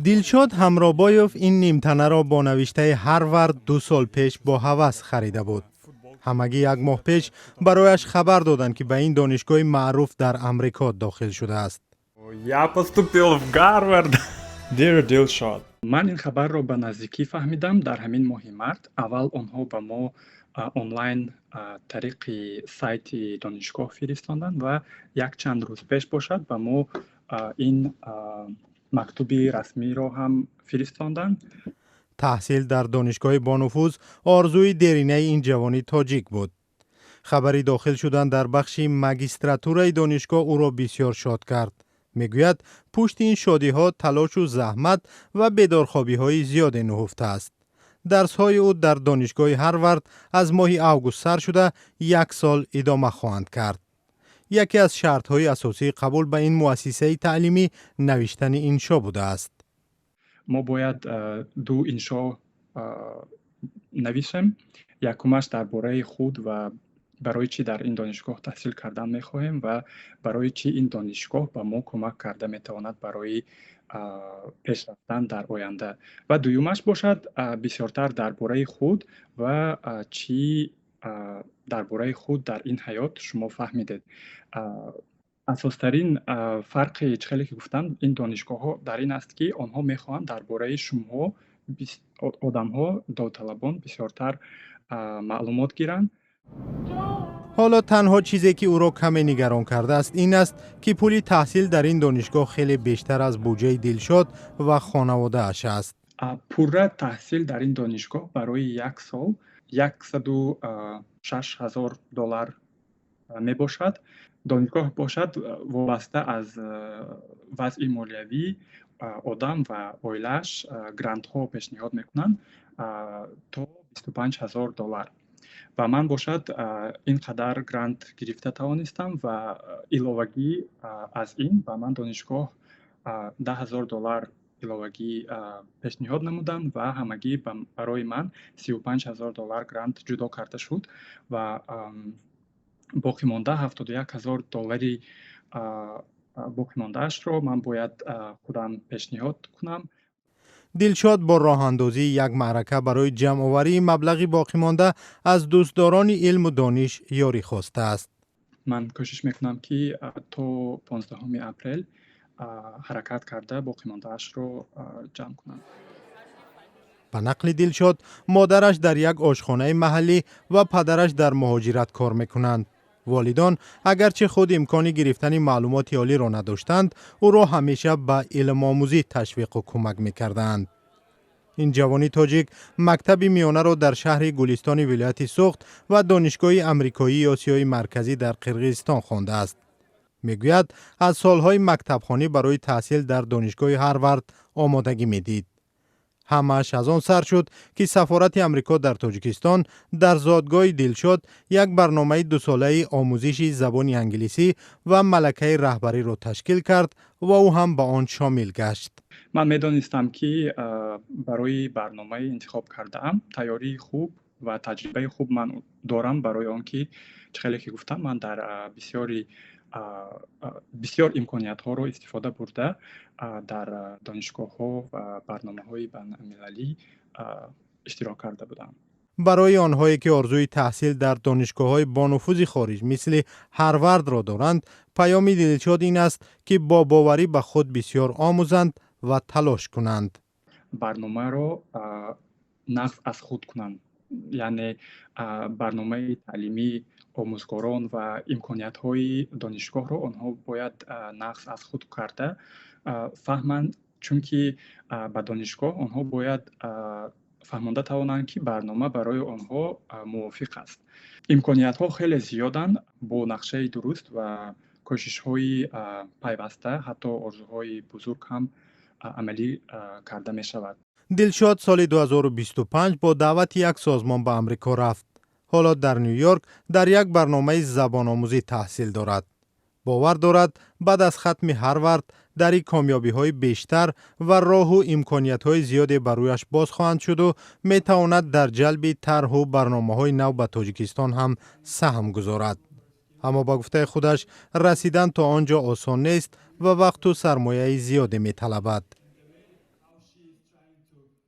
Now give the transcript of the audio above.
دلشاد همرابایوف این نیمتنه را با نوشته هاروارد 2 سال پیش با هوس خریده بود. همگی 1 ماه پیش برایش خبر دادند که به این دانشگاه معروف در امریکا داخل شده است. Я поступил в Гарвард. Dear Dilshad. من این خبر را به نزدیکی فهمیدم در همین ماه مارس. اول آنها به ما آنلاین طریق سایت دانشگاه فرستادند و یک چند روز پیش باشد به ما این مکتوبی رسمی را هم فرستادند. تحصیل در دانشگاه بانفوذ آرزوی دیرینه این جوانی تاجیک بود. خبری داخل شدن در بخش ماگیستراتورای دانشگاه او را بسیار شاد کرد. میگوید پشت این شادی ها تلاش و زحمت و بیدارخوابی های زیاد نهفته است. درس های او در دانشگاه هاروارد از ماه آگوست سر شده 1 سال ادامه خواهند کرد. یکی از شرط های اساسی قبول به این مؤسسه تعلیمی نوشتن انشا بوده است. ما باید 2 انشا نویسیم. یکمش درباره خود و برای چی در این دانشگاه تحصیل کردن می‌خواهیم و برای چی این دانشگاه به ما کمک کرده می‌تواند برای پیش رفتن در آینده. و دویمش باشد بسیارتر درباره خود و چی درباره خود در این حیات شما فهمیدید. اساس‌ترین فرق خیلی که گفتم این دانشگاه‌ها در این است که آنها می‌خواهند درباره شما آدم‌ها داوطلبان بسیارتر معلومات گیرند. حالا تنها چیزی که او را کمی نگران کرده است این است که پول تحصیل در این دانشگاه خیلی بیشتر از بودجه دلشاد و خانواده اش است. پوره تحصیل در این دانشگاه برای 1 سال $106,000 می باشد. دانشگاه باشد وابسته از وضع مالیوی آدم و اویلش گرانت ها پیشنهاد میکنند تا $25,000 و من باشد اینقدر گرانت گرفته توانستم و علاوگی از این و من دانشگاه $10,000 علاوگی پیشنهاد نمودند و همگی برای من $35,000 گرانت جدا کرده شد و باقی مانده $71,000 باقی مانده اش را من باید خودم پیشنهاد کنم. دلشاد با راه اندازی یک معرکه برای جمع آوری مبلغی باقی مانده از دوستداران علم و دانش یاری خواسته است. من کوشش میکنم که تا 15 اپریل حرکت کرده باقی مانده اش را جمع کنم. به نقل دلشاد مادرش در یک آشخانه محلی و پدرش در مهاجرت کار میکنند. والدان اگرچه خود امکانی گرفتن معلومات عالی را نداشتند او را همیشه به علم آموزی تشویق و کمک میکردند. این جوانی تاجیک مکتب میانه را در شهر گلستان ولایت سوخت و دانشگاه امریکایی آسیای مرکزی در قرقیزستان خوانده است. میگوید از سالهای مکتبخوانی برای تحصیل در دانشگاه هاروارد آمادگی میدید. همش از آن سر شد که سفارت امریکا در تاجیکستان در زادگاه دلشاد یک برنامه 2 ساله آموزش زبان انگلیسی و ملکه رهبری را تشکیل کرد و او هم به آن شامل گشت. من میدانستم که برای برنامه انتخاب کرده ام تیاری خوب و تجربه خوب من دارم برای آنکه خیلی که گفتم من در بسیار امکانیت ها رو استفاده برده در دانشگاه ها و برنامه های بین المللی اشتراک کرده بودم. برای آنهایی که آرزوی تحصیل در دانشگاه‌های بانفوذ خارج مثل هاروارد را دارند، پیام دلشاد این است که با باوری به خود بسیار آموزند و تلاش کنند. برنامه را نقص از خود کنند. یعنی برنامه تعلیمی آموزگاران و امکانیت های دانشگاه را آنها باید نقص از خود کرده فهمند، چون که به دانشگاه آنها باید فهمانده توانند که برنامه برای آنها موافق است. امکانیت ها خیلی زیادند. با نقشه درست و کوشش های پیوسته حتی آرزوهای بزرگ هم عملی کرده می شود. دلشاد سال 2025 با دعوت یک سازمان به امریکا رفت. حالا در نیویورک در یک برنامه زبان آموزی تحصیل دارد. باور دارد بعد از ختم هاروارد در کامیابی های بیشتر و راه و امکانیت های زیادی برایش باز خواهند شد و می تواند در جلب طرح و برنامه های نو به تاجیکستان هم سهم گذارد. اما با گفته خودش رسیدن تا آنجا آسان نیست و وقت و سرمایه زیادی می طلبد. تو